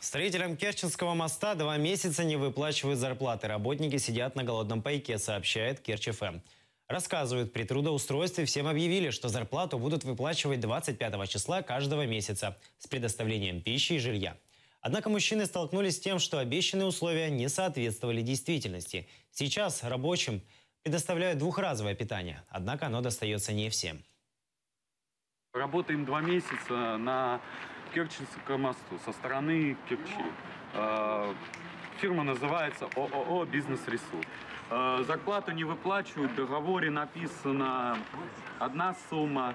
Строителям Керченского моста 2 месяца не выплачивают зарплаты. Работники сидят на голодном пайке, сообщает Керчь-ФМ. Рассказывают, при трудоустройстве всем объявили, что зарплату будут выплачивать 25 числа каждого месяца с предоставлением пищи и жилья. Однако мужчины столкнулись с тем, что обещанные условия не соответствовали действительности. Сейчас рабочим предоставляют двухразовое питание, однако оно достается не всем. Работаем 2 месяца на Керченском мосту со стороны Керчи. Фирма называется ООО «Бизнес-ресурс». Зарплату не выплачивают, в договоре написана одна сумма,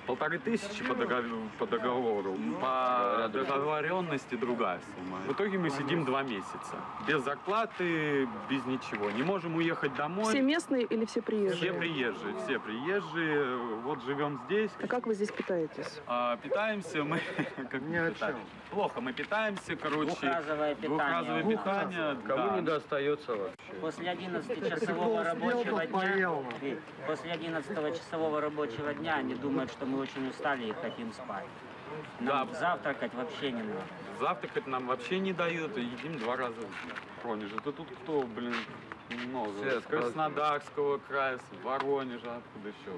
1500 по договору, по договоренности другая сумма. В итоге мы сидим 2 месяца. Без зарплаты, без ничего. Не можем уехать домой. Все местные или все приезжие? Все приезжие. Вот живем здесь. А как вы здесь питаетесь? Питаемся мы... Как мы питаемся? Плохо мы питаемся, короче. Двухразовое питание. Кому не достается вообще? После 11-часового рабочего дня, после 11-часового рабочего дня они думают, что мы очень устали и хотим спать. Нам завтракать вообще не надо. Завтракать нам вообще не дают, и едим 2 раза в день. Воронеж, это тут кто, блин, много. С Краснодарского края, с Воронежа, откуда еще?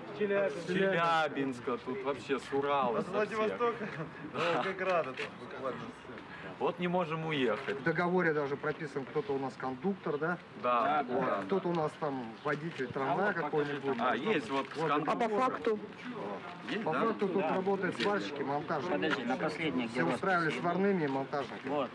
Челябинска, тут вообще с Урала. С Владивостока, Волгограда буквально. Вот не можем уехать. В договоре даже прописан, кто-то у нас кондуктор, да? Да. Вот. Кто-то у нас там водитель трамвая какой-нибудь. Есть вот А по факту? Есть, По да? факту тут работают сварщики, монтажники. Подожди, на последних Все устраивали сварными и монтажниками. Вот.